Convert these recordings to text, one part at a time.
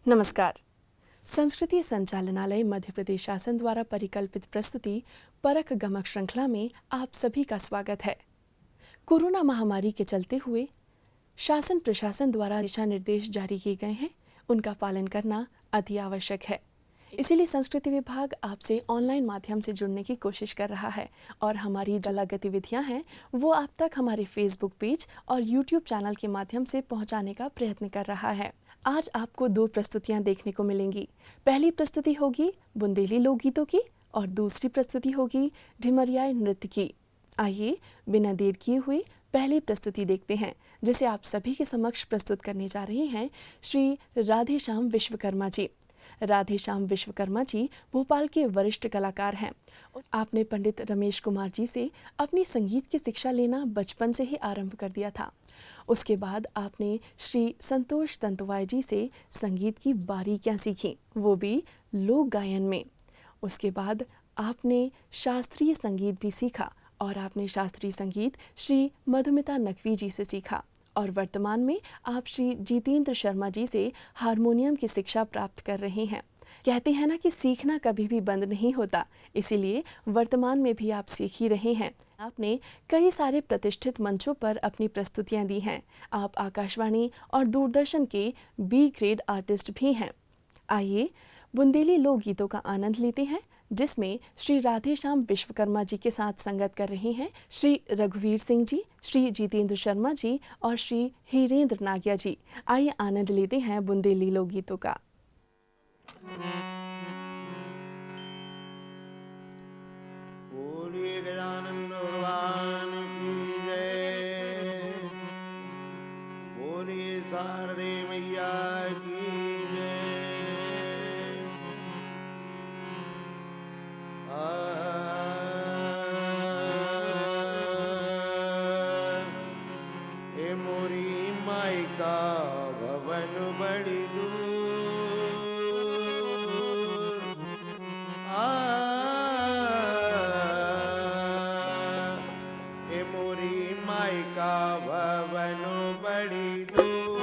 नमस्कार। संस्कृति संचालनालय मध्य प्रदेश शासन द्वारा परिकल्पित प्रस्तुति परख गमक श्रृंखला में आप सभी का स्वागत है। कोरोना महामारी के चलते हुए शासन प्रशासन द्वारा दिशा निर्देश जारी किए गए हैं, उनका पालन करना अति आवश्यक है। इसीलिए संस्कृति विभाग आपसे ऑनलाइन माध्यम से जुड़ने की कोशिश कर रहा है और हमारी जो गतिविधियां हैं वो आप तक हमारे फेसबुक पेज और यूट्यूब चैनल के माध्यम से पहुंचाने का प्रयत्न कर रहा है। आज आपको 2 प्रस्तुतियां देखने को मिलेंगी। पहली प्रस्तुति होगी बुंदेली लोकगीतों की और दूसरी प्रस्तुति होगी ढिमरियाई नृत्य की। आइए बिना देर किए हुए पहली प्रस्तुति देखते हैं, जिसे आप सभी के समक्ष प्रस्तुत करने जा रहे हैं श्री राधेश्याम विश्वकर्मा जी। राधेश्याम विश्वकर्मा जी भोपाल के वरिष्ठ कलाकार हैं। आपने पंडित रमेश कुमार जी से अपनी संगीत की शिक्षा लेना बचपन से ही आरंभ कर दिया था। उसके बाद आपने श्री संतोष तंतुवाय जी से संगीत की बारीकियां सीखी, वो भी लोक गायन में। उसके बाद आपने शास्त्रीय संगीत भी सीखा और आपने शास्त्रीय संगीत श्री मधुमिता नकवी जी से सीखा और वर्तमान में आप श्री जितेंद्र शर्मा जी से हारमोनियम की शिक्षा प्राप्त कर रहे हैं। कहते हैं ना कि सीखना कभी भी बंद नहीं होता, इसीलिए वर्तमान में भी आप सीख ही रहे हैं। आपने कई सारे प्रतिष्ठित मंचों पर अपनी प्रस्तुतियां दी हैं। आप आकाशवाणी और दूरदर्शन के बी ग्रेड आर्टिस्ट भी हैं। आइए बुंदेली लोकगीतों का आनंद लेते हैं, जिसमें श्री राधेश्याम विश्वकर्मा जी के साथ संगत कर रहे हैं श्री रघुवीर सिंह जी, श्री जितेंद्र शर्मा जी और श्री हीरेंद्र नागिया जी। आइए आनंद लेते हैं बुंदेली लोकगीतों का। बोलिए गजानन भगवान की जय, बोलिए शारदे मैया की जय। ए मोरी माई का भवन बड़ी दूर, ए मोरी माई का भवन बड़ी दूर।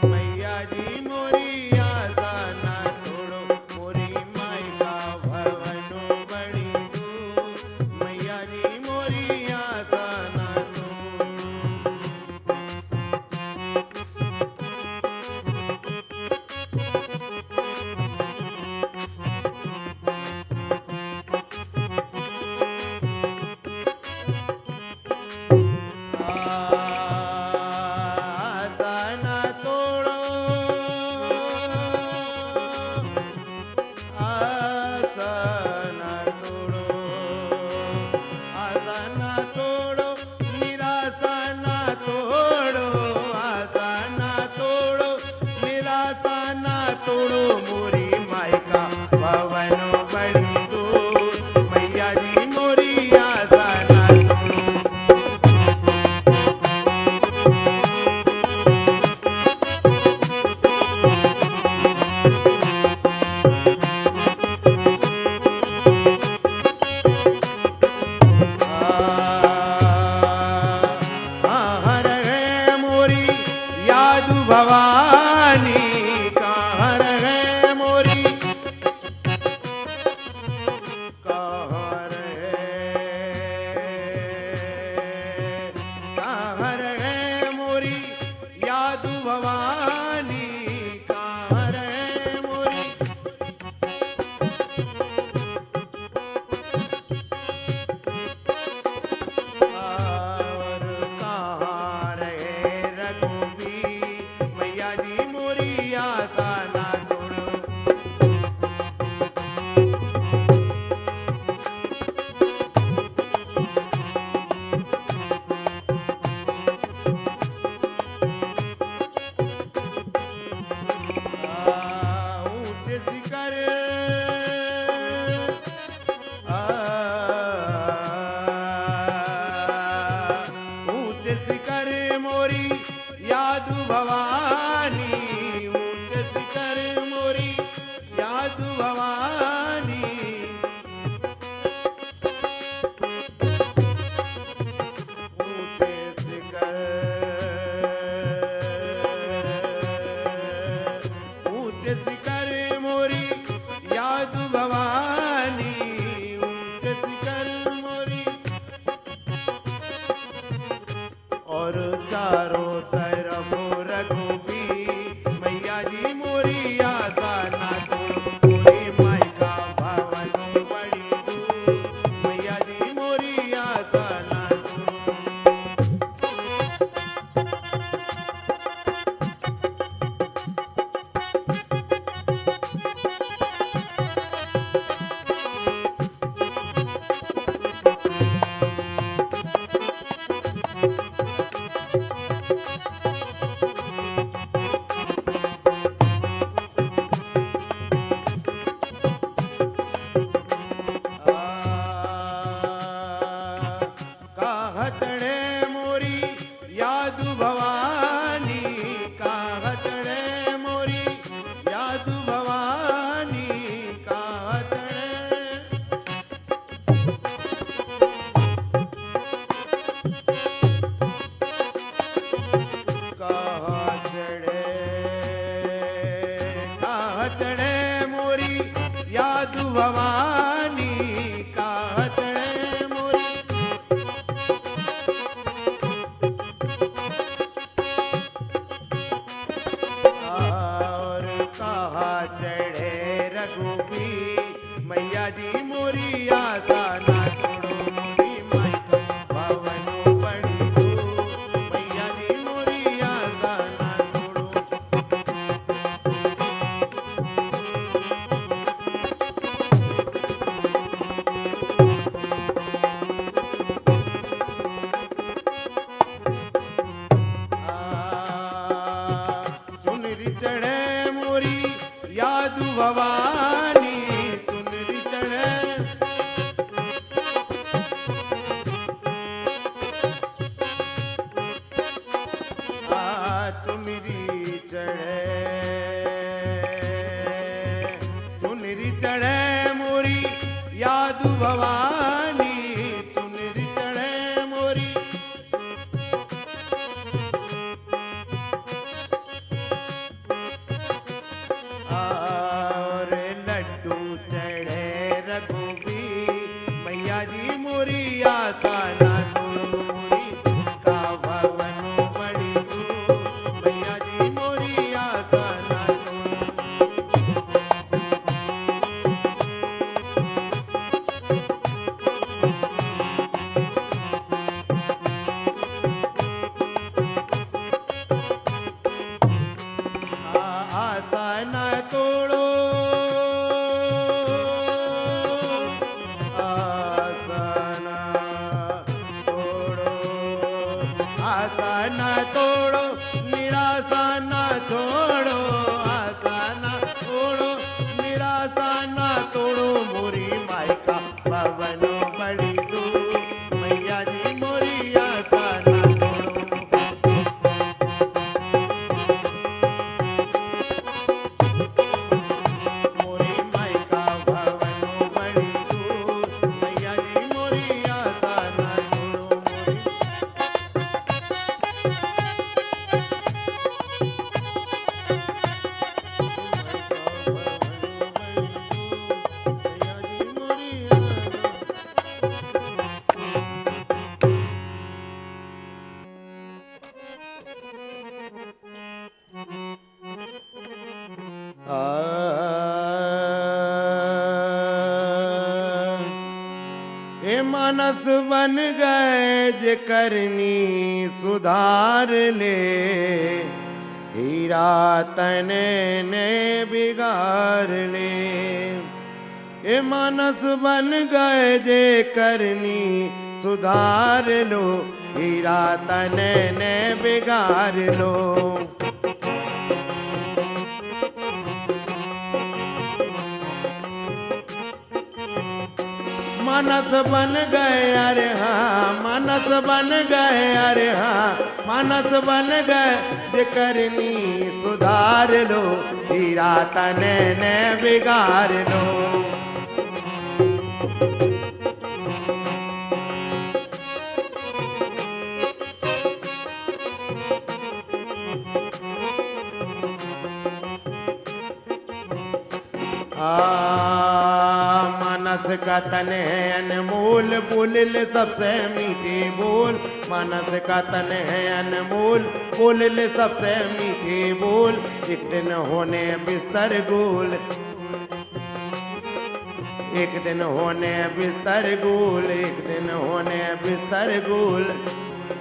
मैया जी मोरी आशा ना तोड़ो, मोरी माई का भवन बड़ी दूर। मैया जी मोरी आशा ना तोड़ो। आशा ना तोड़ो, आशा ना तोड़ो, आशा ना तोड़ो, निराशा ना तोड़ो, आशा ना तोड़ो, निराशा ना तोड़ो। मोरी माई का भवन बड़ी दूर, मैया जी मोरी आशा ना तोड़ो। कहाँ रहे मोरी याद भवानी, कहाँ रहे मोरी, कहाँ रहे मोरी याद भवानी, कहाँ रहे मोरी। और कहाँ रहे रघुवीर, मैया जी मोरी आशा ना तोड़ो। ऊंचे शिखर, ऊंचे शिखर मोरी याद भवानी, ऊंचे शिखर मोरी याद भवानी। ऊंचे शिखर, ऊंचे शिखर चारों तरफ रघुबीर मैया जी मोरी आशा ना छोड़ो मोरी माई का भवन बड़ी दूर मैया जी मोरी आशा ना छोड़ो। काहतड़े मोरी यादु भवानी काहतड़े मोरी यादु भवानी काहतड़े काहतड़े मोरी यादु भवानी काहतड़े मोरी और कहा चढ़े रघुबीर मैया जी मोरी आशा ना छोड़ो मोरी माई का भवन बड़ी दूर मैया जी मोरी आशा ना छोड़ो। चुनरी चढ़े मोरी यादु भवानी चुनरी चढ़े चुनरी चढ़े चुनरी चढ़े मोरी यादु भवानी चुनरी चढ़े मोरी और लड्डू चढ़े रघुबीर मैया जी मोरी आशा ना छोड़ो मोरी का भवन बड़ी दूर मैया जी मोरी आशा ना छोड़ो। आशा ना तोड़ो आशा ना तोड़ो आशा ना तोड़ो निराशा ना छोड़ो आशा ना तोड़ो निराशा ना तोड़ो मोरी माई का भवन बड़ी दूर मैया जी मोरी आशा ना तोड़ो। मोरी माई का भवन बड़ी दूर मैया जी मोरी आशा ना छोड़ो मोरी मैया जी मोरी आशा हे मानस बन गए जे करनी सुधार ले हीरा तने ने बिगाड़ ले। हे मानस बन गए जे करनी सुधार लो हीरा तने ने बिगाड़ लो। मानस बन गए अरे हाँ मानस बन गए अरे हाँ मानस बन गए जे करनी सुधार लो हीरा तने ने बिगाड़ लो। मानस का तन है अनमोल बोल सबसे मीठी बोल मानस का तन है अनमोल, बोल ले सबसे मीठे बोल, एक दिन होने बिस्तर गोल, एक दिन होने बिस्तर गोल, एक दिन होने बिस्तर गोल।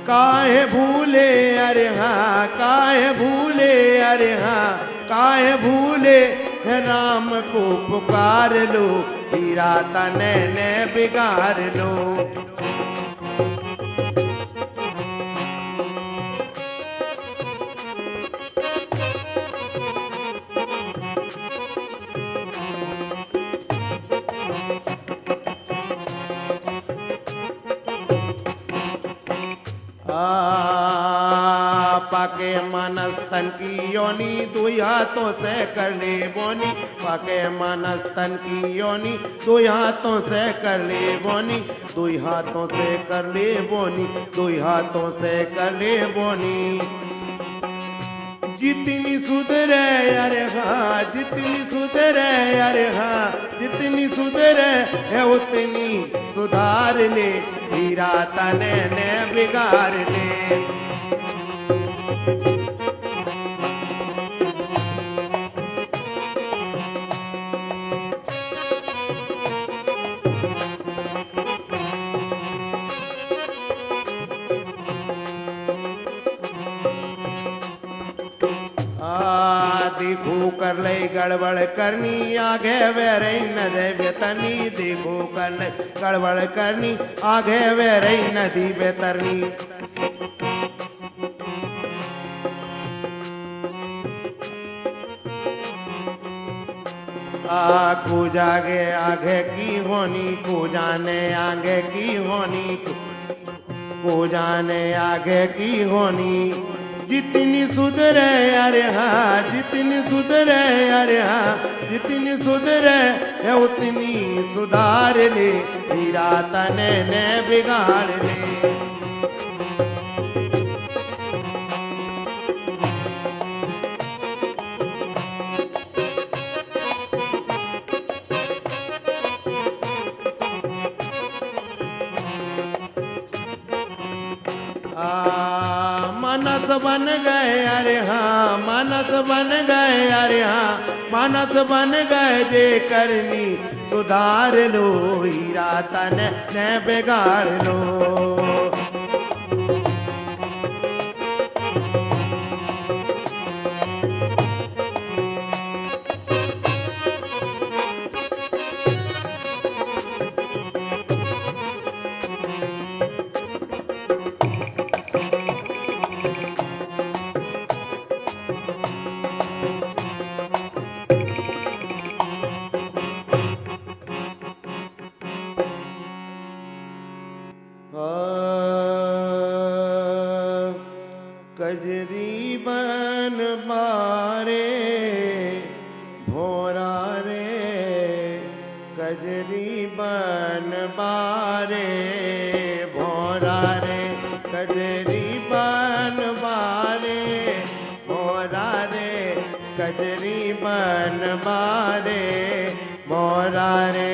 काहे भूले अरे हाँ, काहे भूले अरे हाँ, काहे भूले राम को पुकार लो, हीरा तने ने बिगाड़ लो। पाके मानस तन की योनी दुई हाथों से कर ले बोनी, पाके मानस तन की योनी दुई हाथों से कर ले बोनी, दुई हाथों से कर ले बोनी, दुई हाथों से कर ले बोनी। जितनी सुधरे अरे हाँ, जितनी सुधरे अरे हाँ, जितनी सुधरे है उतनी सुधार ले, हीरा तने ने बिगाड़ ले। देखो कर ले गड़बड़ करनी आगे वेरे नदी बेतरनी, देखो कर ले गड़बड़ करनी आगे वेरे नदी बेतरनी। को जागे आगे की होनी, को जाने आगे की होनी, को जाने आगे की होनी। जितनी सुधरे अरे हाँ, जितनी सुधरे अरे हाँ, जितनी सुधरे है उतनी सुधार ले, हीरा तने ने बिगाड़ ले। मानस बन गए अरे हाँ, मानस बन गए अरे हाँ, मानस बन गए जे करनी सुधार लो, हीरा तने ने बिगाड़ लो। कजरी बन बारे भोरा रे, कजरी बन बारे भोरा रे, कजरी बन बारे भोरा रे, कजरी बन बारे भोरा रे।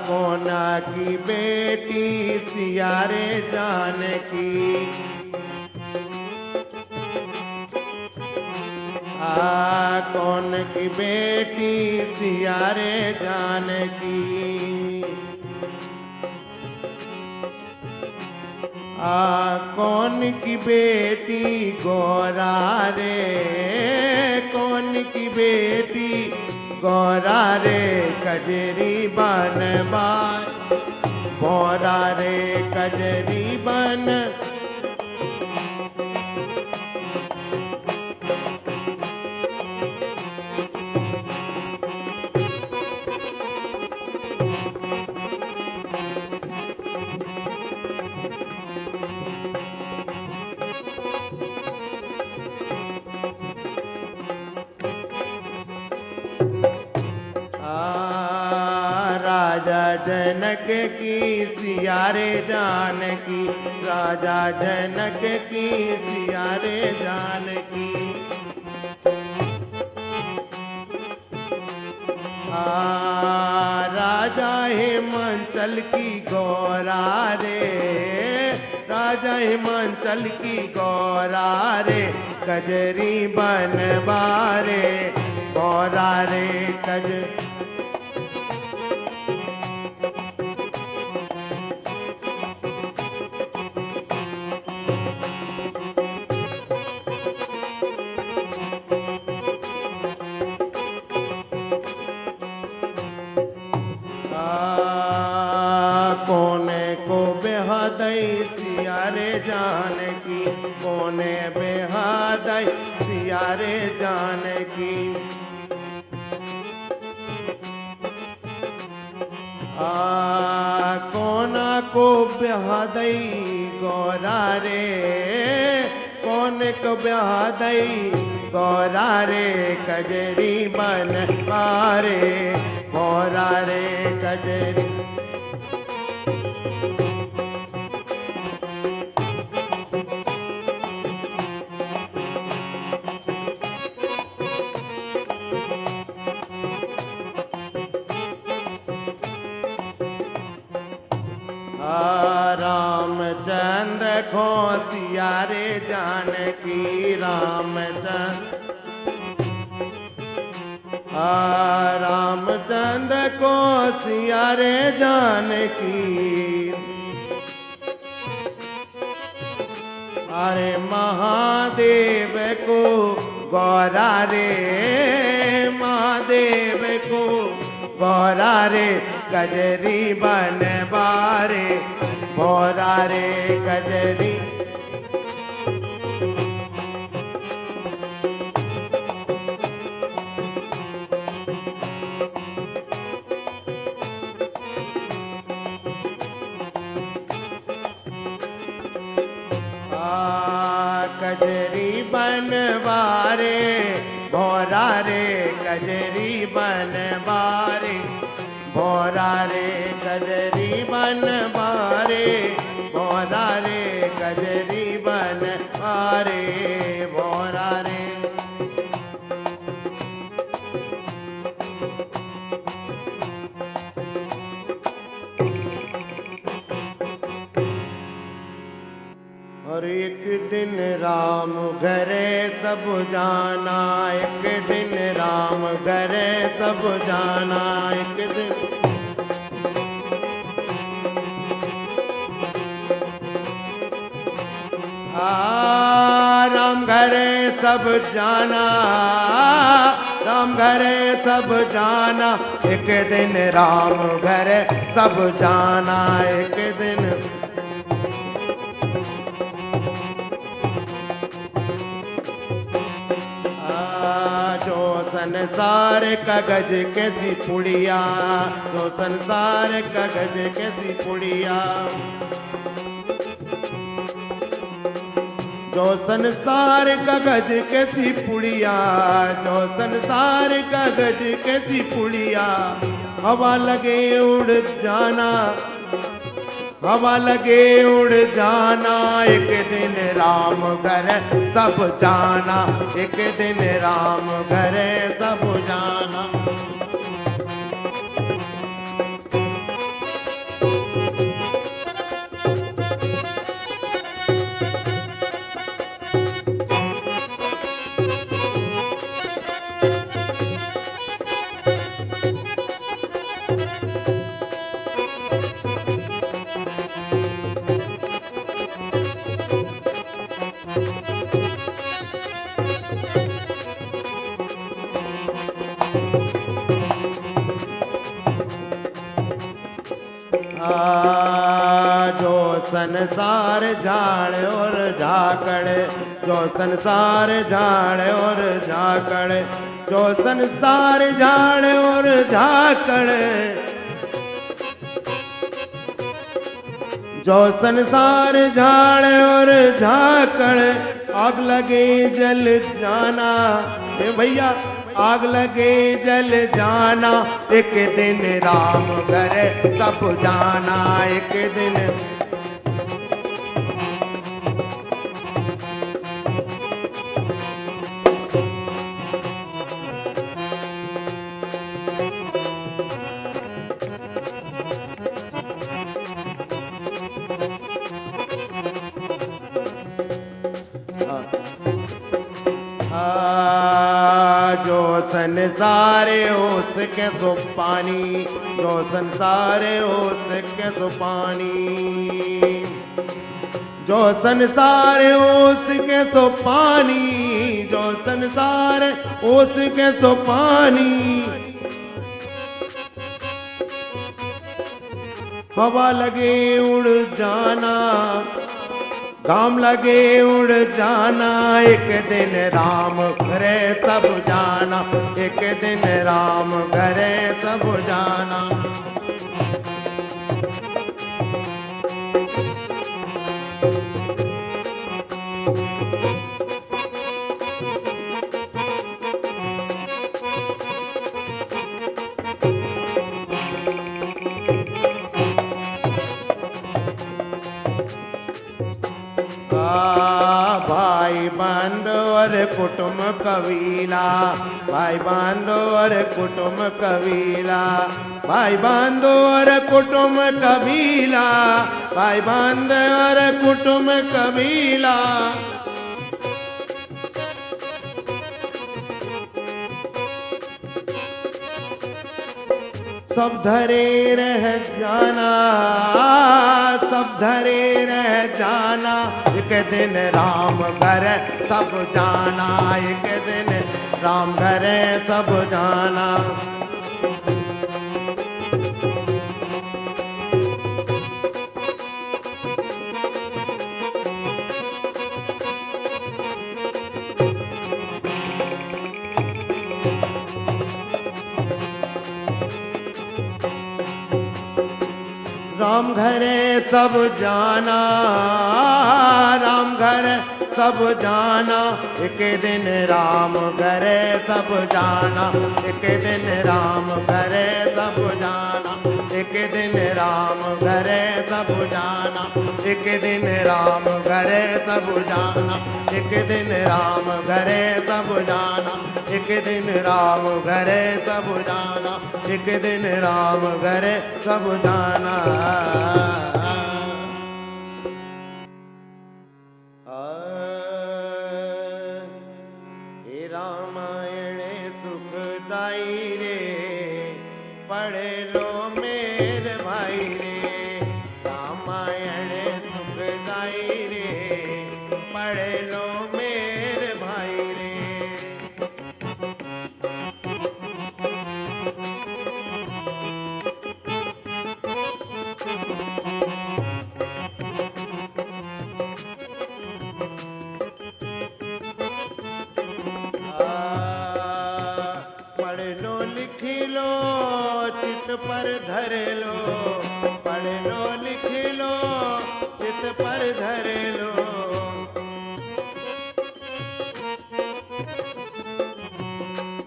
कोना की बेटी सियारे जानकी, कौन की बेटी सियारे जानकी, कौन की बेटी गौरा रे, कौन की बेटी गौरा रे, कजरी बन बार भोरा रे, कजरी बन। जनक की सिया रे जानकी, राजा जनक की सिया रे जानकी। राजा हिमांचल की गौरा रे, राजा हिमांचल की गौरा रे, कजरी बनवारे गौरा रे कज। कोने को बेहादई सिया रे जानकी, कोने बेहादई सिया रे जानकी। कोना को बेहादई गौरा रे, कोने को बेहादई गौरा रे, कजरी बनवारे गौरा रे कजरी। रामचंद्र को सिया रे जानकी, रामचंद्र रामचंद्र को सिया रे जानकी। अरे महादेव को गौरा रे, महादेव को गौरा रे, कजरी बनवारे गौरा रे कजरी। कजरी बनवारे गौरा रे, कजरी बनवारे गौरा रे, कजरी बनवारे गौरा रे, कजरी बनवारे गौरा रे। और एक दिन राम घरे सब जाना, एक दिन राम घरे सब जाना, एक दिन राम घरे सब जाना, राम घरे सब जाना, एक दिन राम घरे सब जाना, एक दिन संसार कागज कैसी पुड़िया, जो संसार कागज कैसी पुड़िया, जो संसार कागज कैसी पुड़िया, जो संसार कागज कैसी पुड़िया। हवा लगे उड़ जाना, हवा लगे उड़ जाना, एक दिन राम घर सब जाना, एक दिन राम घर सब जाना। जो संसार झाड़ और झाकड़, जो संसार झाड़ और झाकड़, जो संसार झाड़ और झाकड़, जो संसार झाड़ और झाकड़। आग लगे जल जाना, हे भैया आग लगे जल जाना, एक दिन राम घर सब जाना, एक दिन। जो संसार उसके सो पानी, जो संसार उसके सो पानी, जो संसार उसके सो पानी, जो संसार उसके सो पानी। हवा लगे उड़ जाना, घाम लगे उड़ जाना, एक दिन राम घरे सब जाना, एक दिन राम घरे सब जाना। भाई बंधु और कुटुंब कबीला, भाई बंधु और कुटुंब कबीला, भाई बंधु और कुटुंब कबीला, भाई बंधु और कुटुंब कबीला। सब धरे रह जाना, सब धरे रह जाना, एक दिन राम घर सब जाना, एक दिन राम घर सब जाना। राम घरे सब जाना, राम घर सब जाना, एक दिन राम घरे सब जाना, एक दिन राम घरे सब जाना, एक दिन राम घरे सब जाना, एक दिन राम घरे सब जाना, एक दिन राम घरे सब जाना, एक दिन राम घरे सब जाना, एक दिन राम घरे सब जाना। रामायण सुखदाई रे, पढ़ लो मेरे भाई रे, रामायण सुखदाई रे, पढ़ लो मेरे भाई रे। पढ़ लो लिख लो चित पर धर लो, पढ़ लो लिख लो चित पर धर लो।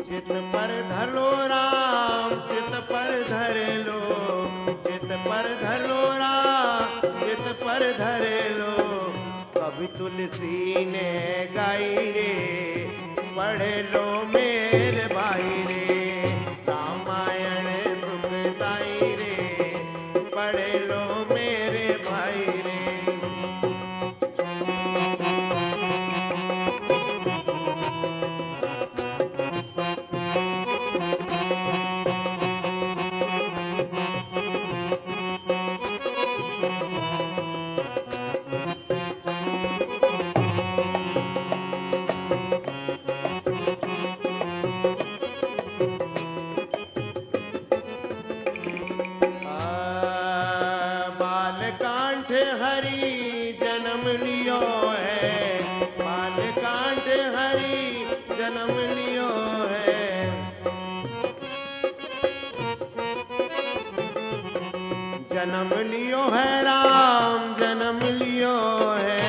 चित पर धरो राम, चित पर धर लो, चित पर धरो राम, चित पर धर लो। कभी तुलसी ने गाई रे, पढ़ लो मेरे भाई रे, रामायण सुखदाई रे, पढ़ लो मेरे भाई रे। बालकांठ हरि जन्म लियो है, बालकांठ हरि जन्म लियो है। जन्म लियो है राम, जन्म लियो है।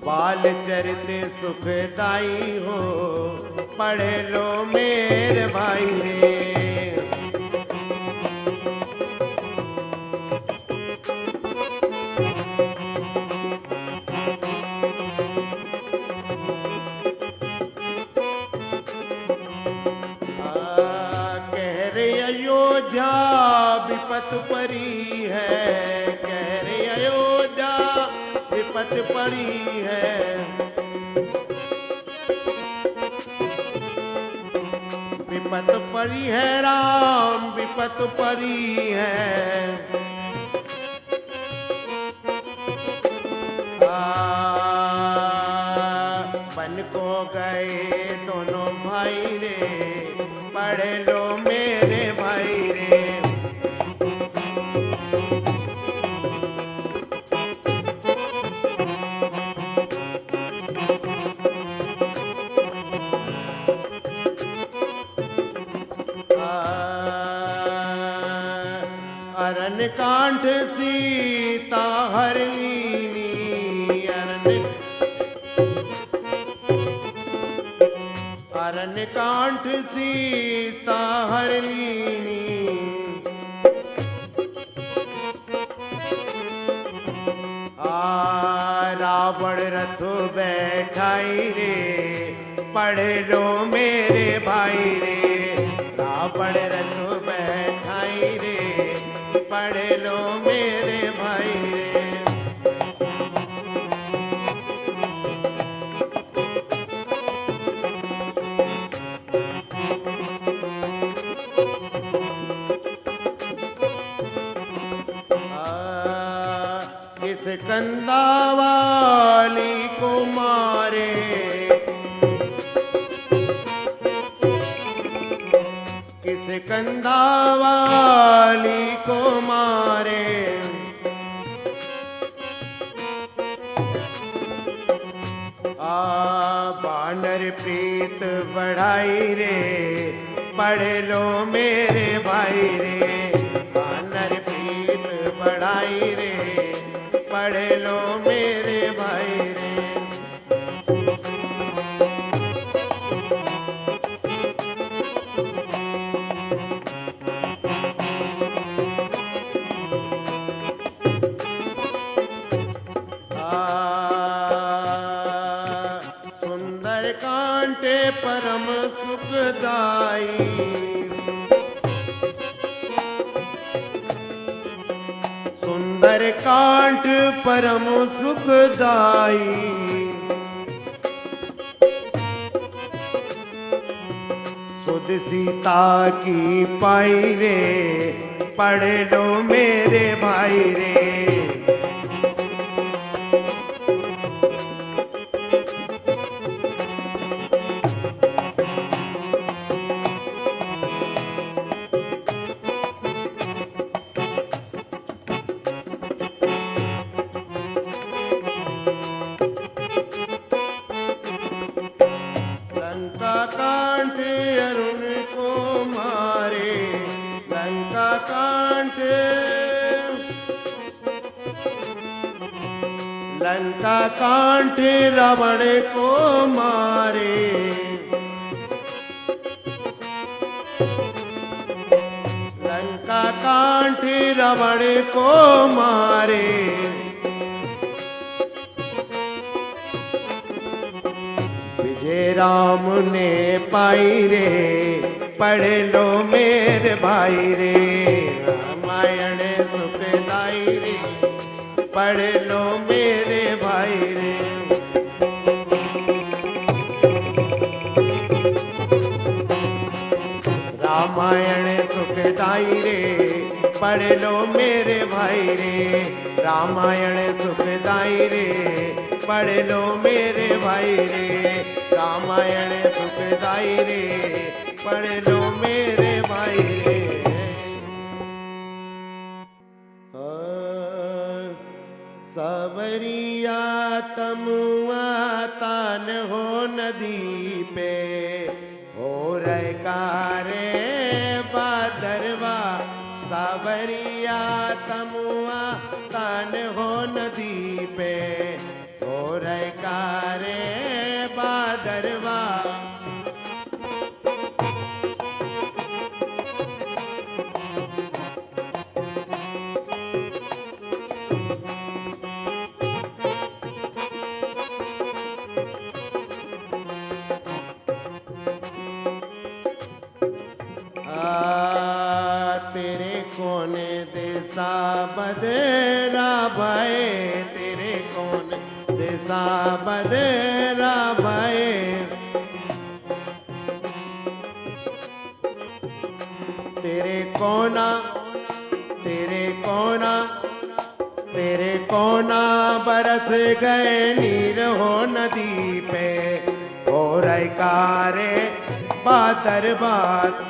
बाल चरित सुखदाई हो, पढ़ लो मेरे भाई रे। कह रे अयोध्या विपत परी है, कह रे अयोध्या विपत परी है। विपत परी है राम, विपत परी है। बन को गए दोनों भाई रे, पढ़ लो मेरे भाई रे। अरन कांठ सीता हर लीनी, अरन कांठ सीता हर लीनी। रावण रथ बैठाई रे, पढ़ लो मेरे भाई रे। रावण रथ बैठाई रे, पढ़ लो मेरे भाई रे। किस कंदा वाली को मारे, किस कंदा वाली को मारे। बानर प्रीत बढ़ाई रे, पढ़ लो मेरे भाई रे। बानर प्रीत बढ़ाई रे, पढ़ लो मेरे भाई रे। सुंदर कांटे परम सुखदाई, सुंदर कांट परम सुखदाई। सुध सीता की पाई रे, पढ़ लो मेरे भाई रे। लंका कांठ अरुण को मारे, लंका कांठ, लंका कांठ रावण को मारे। लंका कांठ रावण को मारे। विजय राम ने पाई रे, पढ़ लो मेरे भाई रे। रामायण सुखदाई रे, पढ़ लो मेरे भाई रे। रामायण सुखदाई रे, पढ़ लो मेरे भाई रे। रामायण सुखदाई रे, पढ़ लो मेरे भाई रे। रामायण सुखदाई रे, पढ़ लो मेरे भाई रे। सावरिया तमुआ तान हो नदी पे, हो रहे कारे बादरवा। सावरिया तमुआ तान हो नदी पे, हो रहे कारे कौन दिशा बदला भाई, तेरे कौन दिशा बदला भाई। तेरे कोना, तेरे कोना, तेरे कोना बरस गए नीर हो नदी पे, हो रही कारे बादर बात।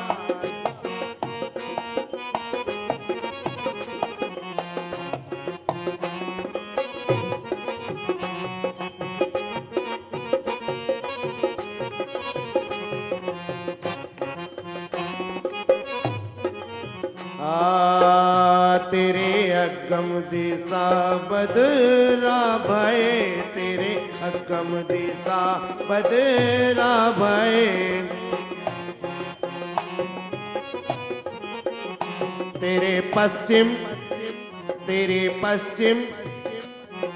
तेरे अगम दिशा बदला भय, तेरे अगम दिशा बदला भय। तेरे पश्चिम, तेरे पश्चिम,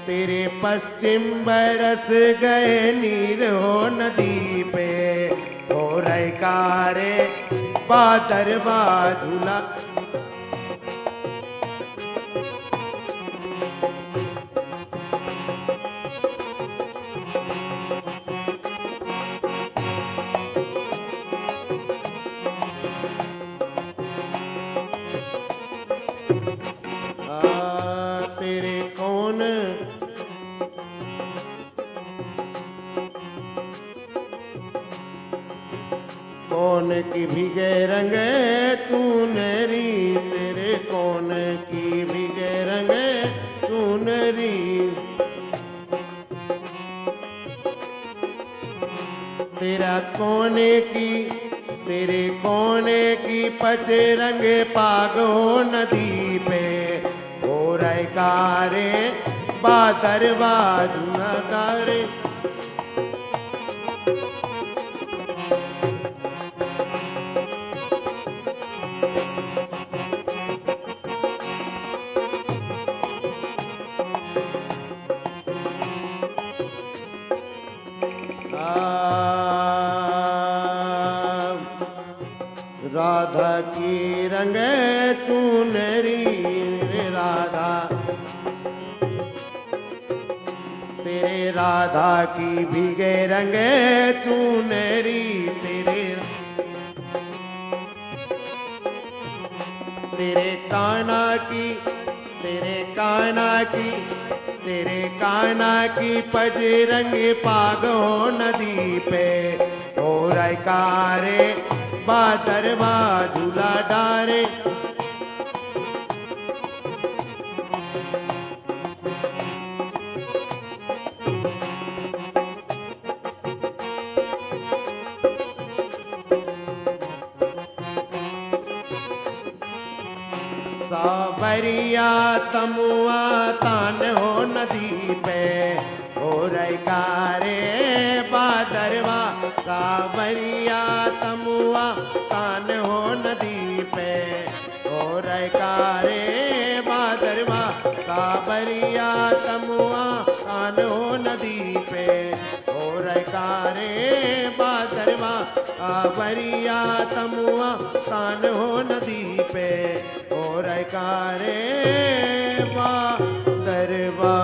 तेरे पश्चिम बरस गए नीर हो नदी पे, हो रही कारे बादर बाझुला। तेरे कौन, कौन की भीगे रंग चुनरी, तेरे कौन की भीगे रंग चुनरी। तेरा कोने की, तेरे कोने की पचे रंग पागो नदी पे, हो रहे कारे बादर बाजू नगारे। राधा की रंग चुनरी, राधा, तेरे राधा की भीगे रंग चुनरी। तेरे, तेरे काना की, तेरे काना की, तेरे काना की पजरंग पागो नदी पे, हो रही कारे बादर बाझुला डारे। सावरिया तमुआ तान हो नदी पे, हो रही कारे बादरवा। सावरिया तमुआ तान हो नदी पे, हो रही कारे बादरवा। सावरिया तमुआ तान हो नदी पे, हो रही कारे बादरवा। सावरिया तमुआ तान हो नदी पे, हो रही कारे बादरवा।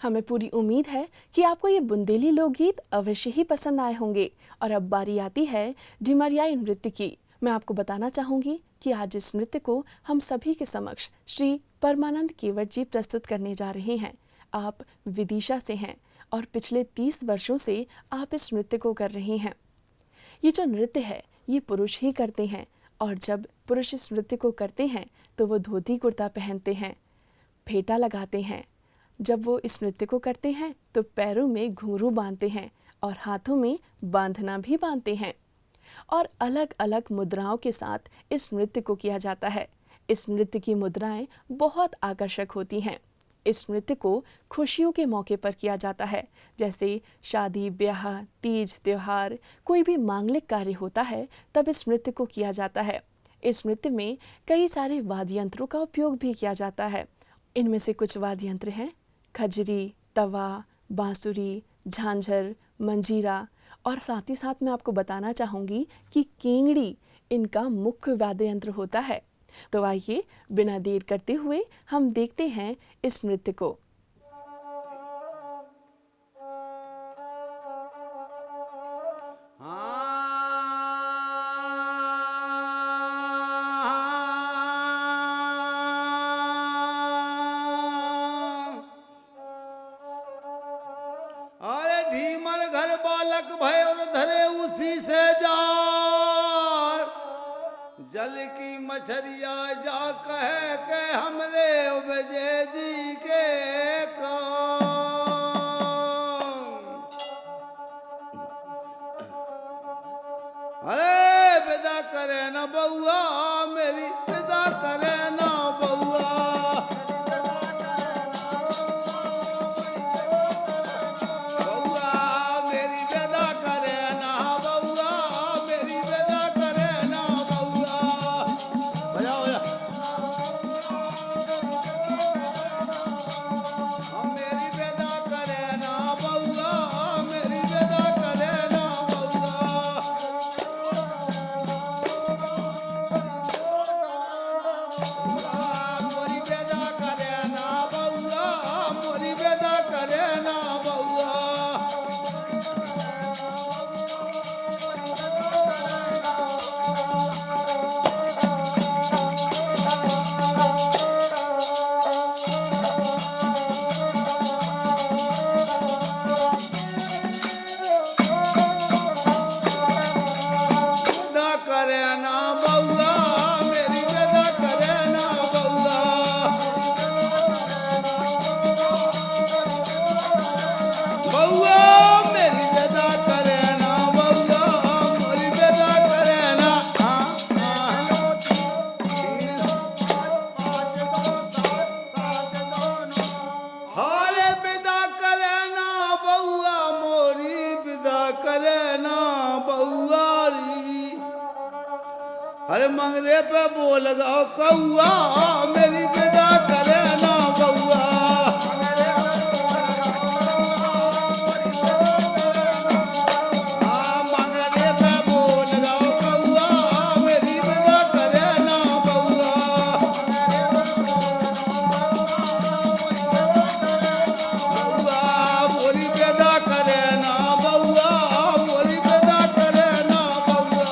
हमें पूरी उम्मीद है कि आपको ये बुंदेली लोकगीत अवश्य ही पसंद आए होंगे। और अब बारी आती है ढिमरियाई नृत्य की। मैं आपको बताना चाहूँगी कि आज इस नृत्य को हम सभी के समक्ष श्री परमानंद केवट जी प्रस्तुत करने जा रहे हैं। आप विदिशा से हैं और पिछले 30 वर्षों से आप इस नृत्य को कर रहे हैं। ये जो नृत्य है ये पुरुष ही करते हैं, और जब पुरुष इस नृत्य को करते हैं तो वो धोती कुर्ता पहनते हैं, फेटा लगाते हैं। जब वो इस नृत्य को करते हैं तो पैरों में घुंघरू बांधते हैं और हाथों में बांधना भी बांधते हैं, और अलग अलग मुद्राओं के साथ इस नृत्य को किया जाता है। इस नृत्य की मुद्राएं बहुत आकर्षक होती हैं। इस नृत्य को खुशियों के मौके पर किया जाता है, जैसे शादी, ब्याह, तीज, त्योहार, कोई भी मांगलिक कार्य होता है तब इस नृत्य को किया जाता है। इस नृत्य में कई सारे वाद्य यंत्रों का उपयोग भी किया जाता है। इनमें से कुछ वाद्य यंत्र हैं खजरी, तवा, बांसुरी, झांझर, मंजीरा, और साथ ही साथ मैं आपको बताना चाहूँगी कि केंगड़ी इनका मुख्य वाद्य यंत्र होता है। तो आइए बिना देर करते हुए हम देखते हैं इस नृत्य को। अरे ढीमर घर बालक भय और धरे उसी से जान, जल की मछरिया जा कहे के हमरे उपजे जी के काम। अरे विदा करे ना बउआ मेरी, विदा करे ना बउआ, अरे मंगरे पे बोल गाओ कौआ मेरी विदा करे ना बउआ। मंगरे पे बोल गाओ कौआ मेरी विदा करे ना बउआ। मोरी विदा करे ना बउआ, मोरी विदा करे ना बउआ।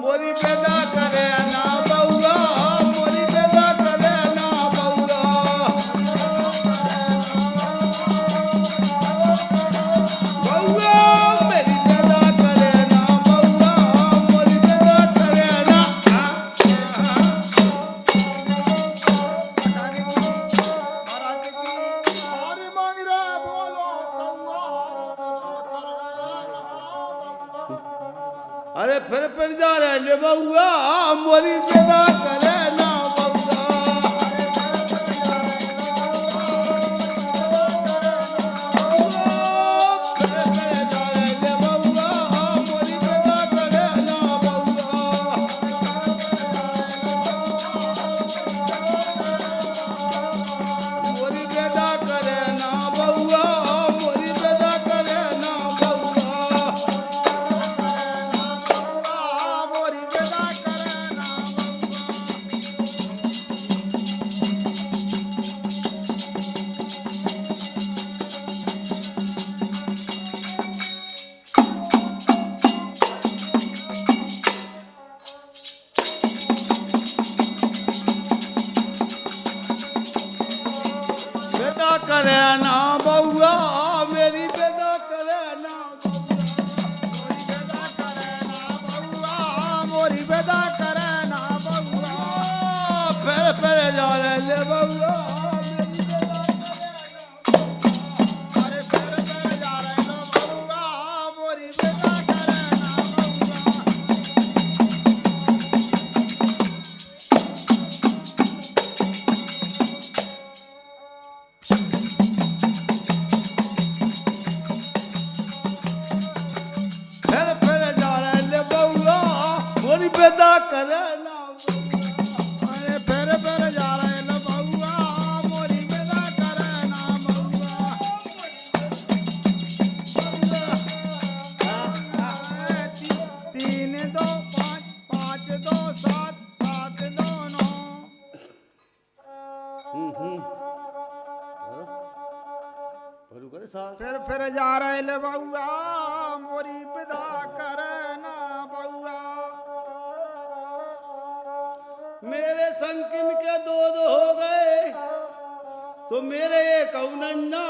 मोरी पैदा करे ना बउआ, मोरी पैदा करे ना बउआ। बउआ मेरी पैदा करे ना बउआ, मोरी पैदा करे ना। अरे फिर जा रहे ले बउआ मोरी पैदा करे ना बउआ। फिर जा रहे ले बउआ मोरी पैदा करे ना बउआ। मोरी पैदा करे ना बउआ, मोरी पैदा करे ना बउआ। पैदा करे ना बउआ मेरी पैदा करे ना बउआ, मोरी पैदा करे ना बउआ। फिर जा रहे ले बउआ अरे फिर जा रहे ले बउआ मोरी पैदा करे ना बउआ। फिर जा रहे बैल बउआ मोरी विदा करना बउआ। मेरे संग किनके दो हो गए, तो मेरे एक नन्ना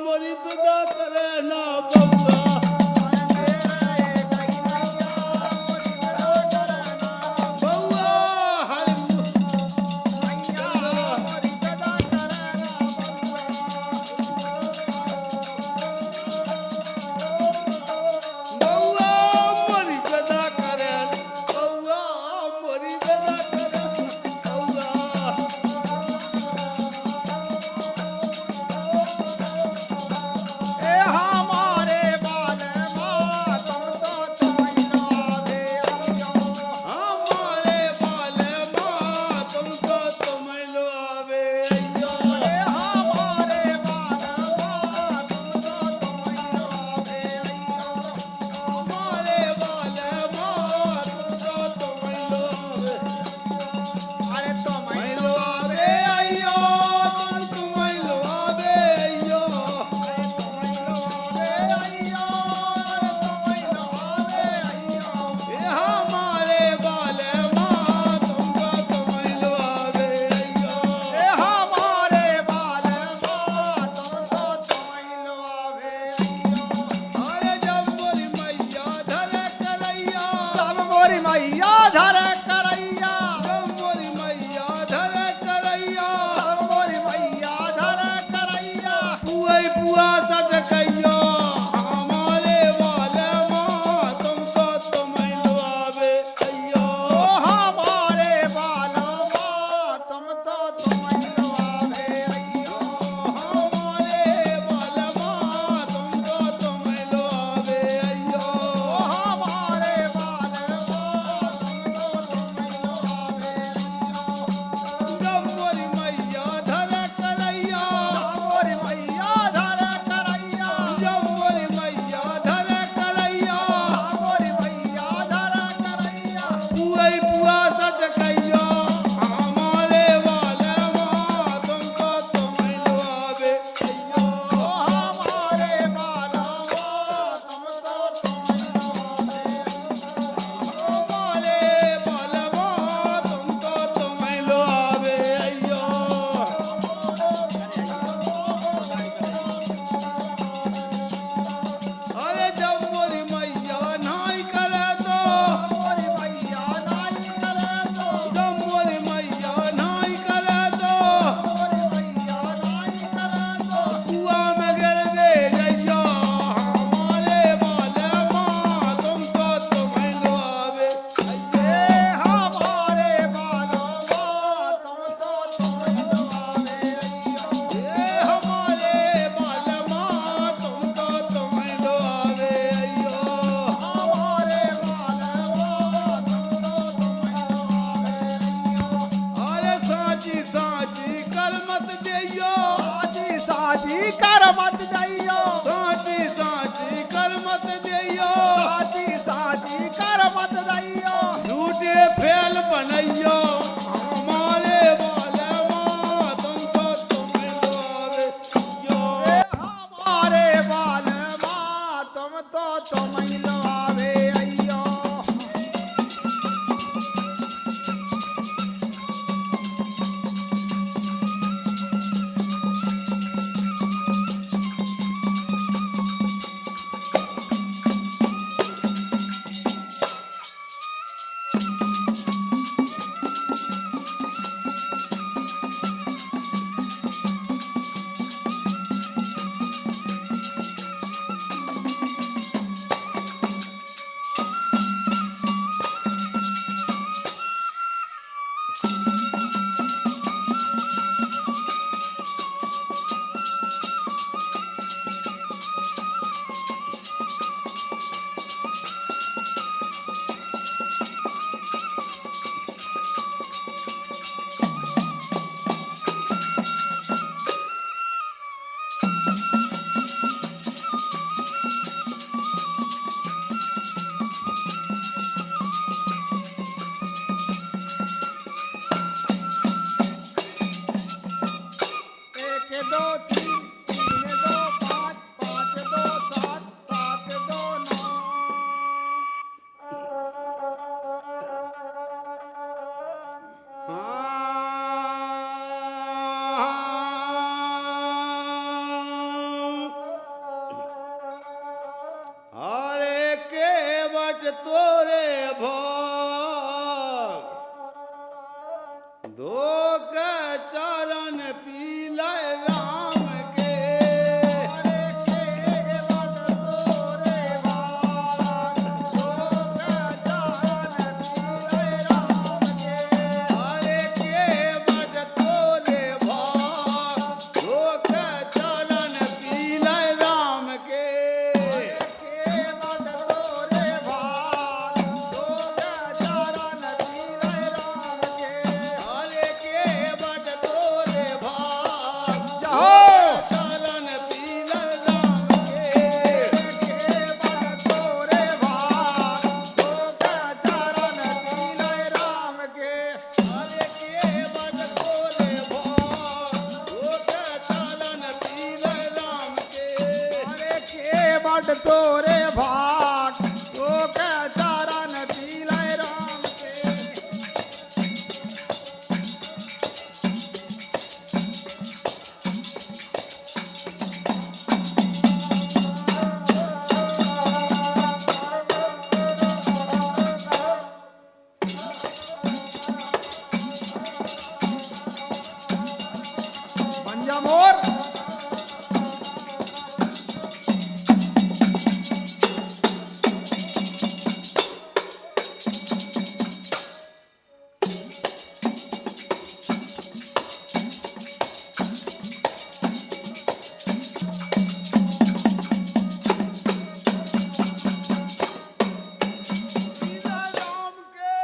मोरी विदा करे ना बउआ। बउआ हरि बउआ मोरी विदा करे, बउआ मोरी विदा करे बउआ। ए हमारे तोरे भाग धो के चरण पीले राम के अरे के बट तोरे भाग धो के चरण पीले राम के अरे के बट तोरे भाग धो के चरण पीले राम के अरे के बट तोरे भाग जाओ चरण पीले राम के तोरे भाग धो के चरण पीले राम के अरे के बट तोरे भाग धो के चरण पीले राम के अरे के बट तोरे भाग धो के चरण पीले राम के पंजा मोर राम के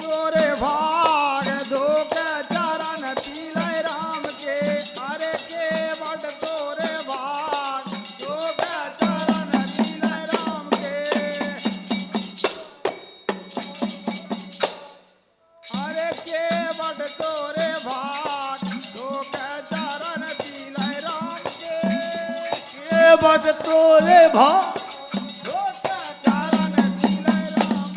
तोरे भाग धो के चरण पीले राम के अरे के बट तोरे भाग धो के चरण पीले राम के अरे के बट तोरे भाग धो के चरण पीले राम के बट तोरे भाग धो के चरण पीले राम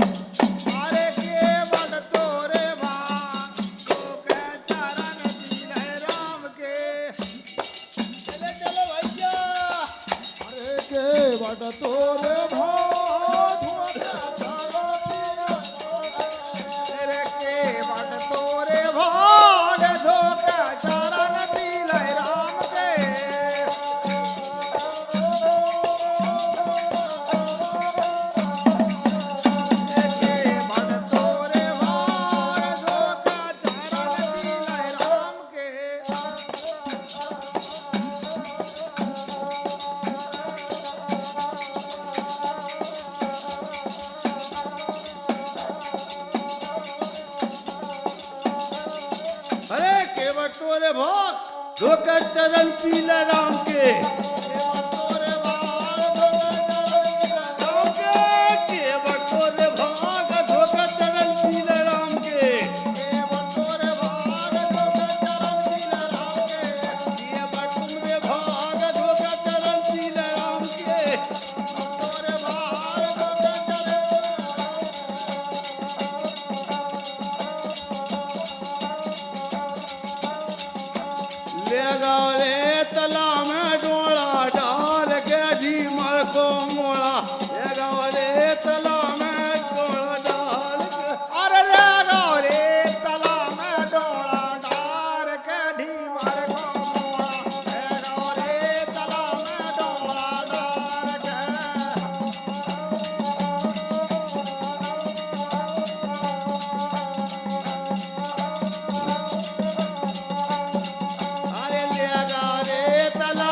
अरे के बट तोरे भाग धो के चरण पीले राम के चले चलो भैया अरे के बट तोरे भाग धो के अरे के बट तोरे भाग धो के चरण पीले राम के के बट तोरे भाग धो के चरण पीले राम के अरे के बट तोरे भाग धो के चरण पीले राम के तोरे भाग धो के राम के बट तोरे भाग धो के चरण पीले राम के के बट तोरे भाग धो के चरण पीले राम के ये बट तुमरे भाग धो के चरण पीले राम के तोरे भाग धो के चरण ले गाओ रे तला में डोला डाल के ढीमर को मोड़ा ले गाओ रे तला में डोला डाल के अरे रे गाओ रे तला में डोला डार के ढीमर को मोड़ा रे गाओ रे तला में डोला डार के अरे ले गाओ रे तला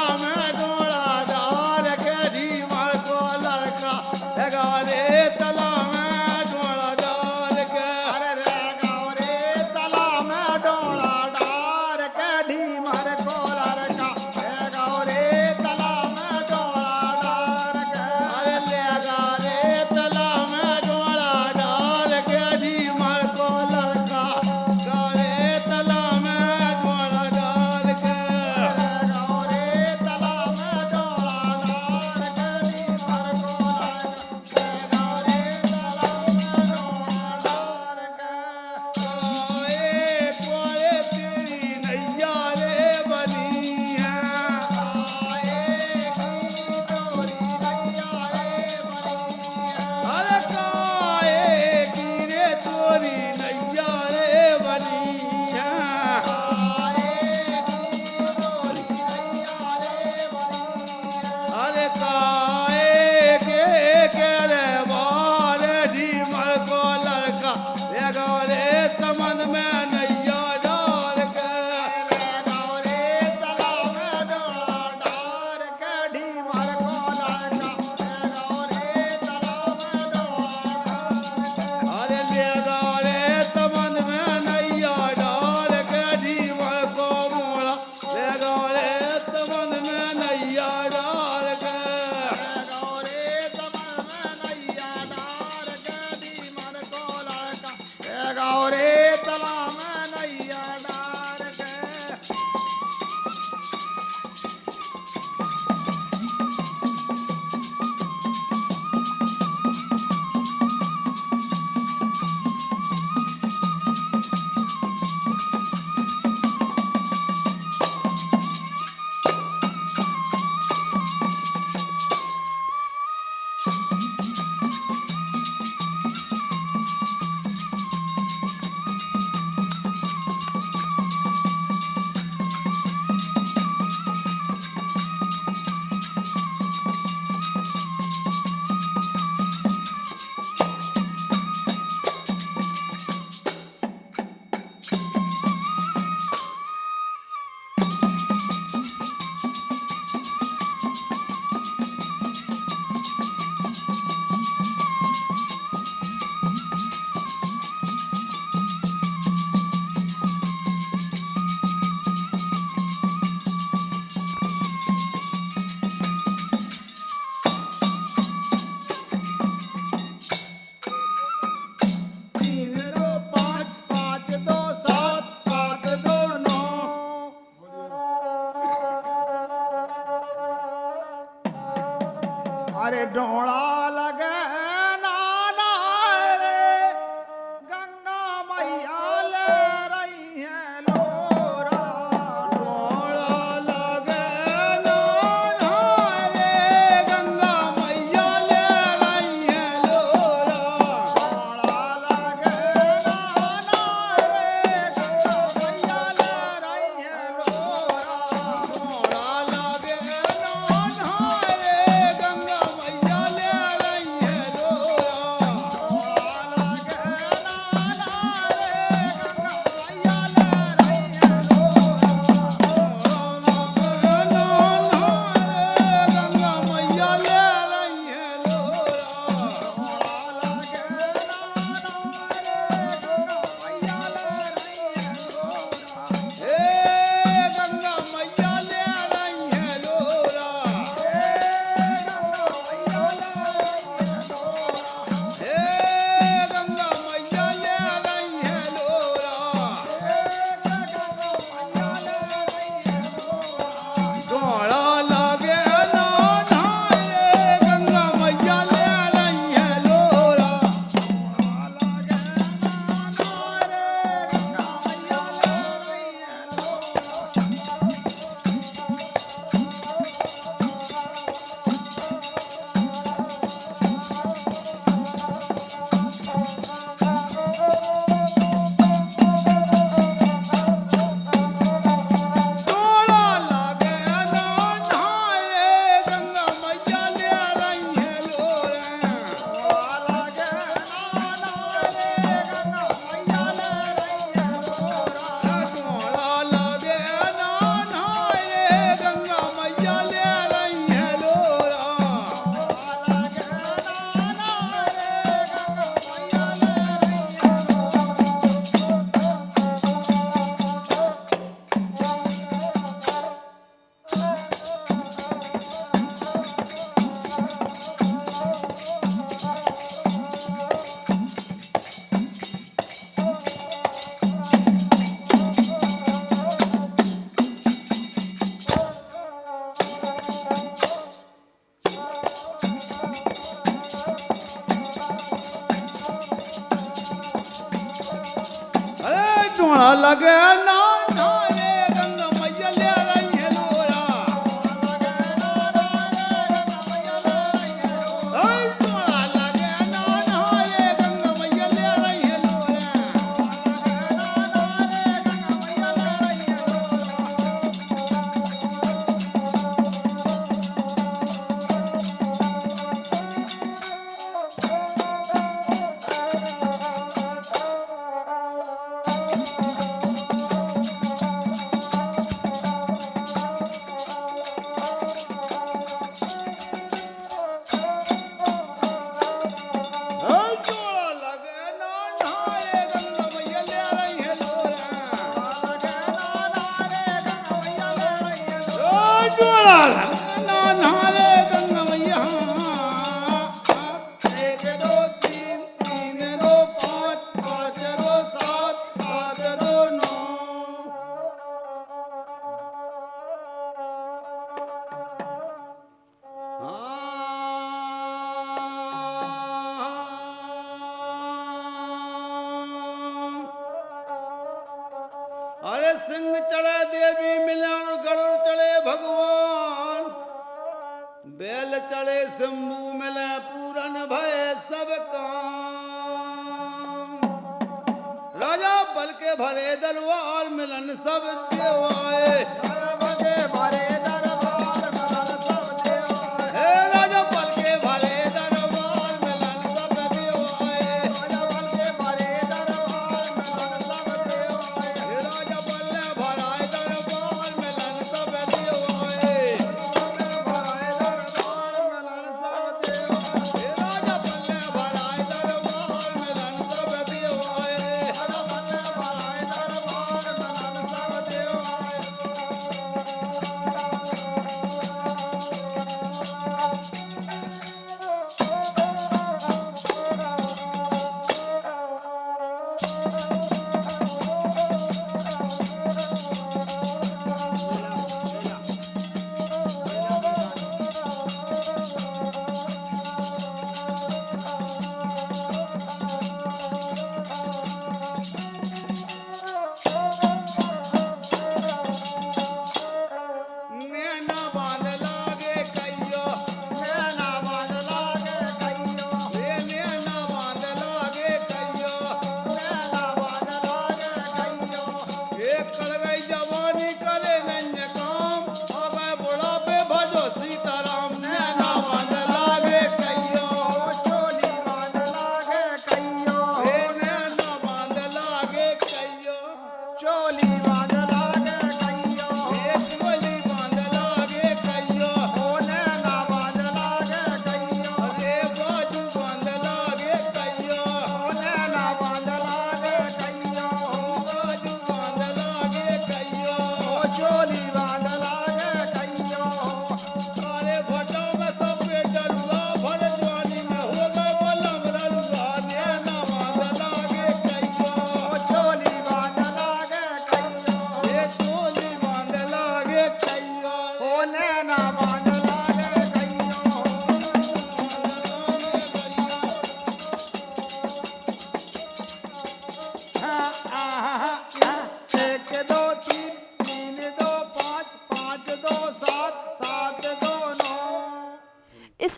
ढोड़ा लगे नाना रे गंगा मैया ले रही है लोरा ढोड़ा लगे नाना रे गंगा मैया ले रही है लोरा ढोड़ा लगे नाना रे गंगा मैया ले रही है लोरा ढोड़ा लगे नाना रे गंगा मैया ले रही है लोरा गंगा मैया ले रही है लोरा हे गंगा मैया ले रही है लोरा हे गंगा मैया ले रही है लोरा ढोड़ा लगे नाना रे गंगा मैया ले रही है लोरा ढोड़ा लगे नाना रे गंगा मैया ले रही है लोरा ढोड़ा लगे नाना रे गंगा मैया ले रही है लोरा अरे ढोड़ा लगे नाना रे गंगा मैया ले रही है लोरा अरे ढोड़ा लगे नाना रे गंगा मैया ले रही है लोरा ढोड़ा लगे नाना रे गंगा मैया ले रही है लोरा ढोड़ा लगे नाना रे गंगा मैया एक दो तीन तीन दो पाँच पाँच दो सात सात दो नौ अरे सिंह चढ़े देवी मिले और गरुड़ चढ़े भगवान बेल चढ़े शंभू मिले पूरन भय सब काम राजा बल के भरे दरबार मिलन सब देवाए हे राजा बल के भरे दरबार मिलन सब देवाए हे राजा बल ने भराए दरबार मिलन सब देवाए हे राजा बल ने भराए दरबार मिलन सब देवाए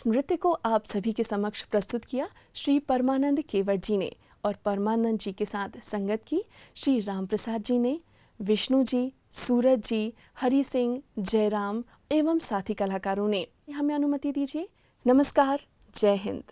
नृत्य को आप सभी के समक्ष प्रस्तुत किया श्री परमानंद केवट जी ने और परमानंद जी के साथ संगत की श्री राम प्रसाद जी ने, विष्णु जी, सूरज जी, हरि सिंह, जयराम एवं साथी कलाकारों ने। हमें अनुमति दीजिए। नमस्कार, जय हिंद।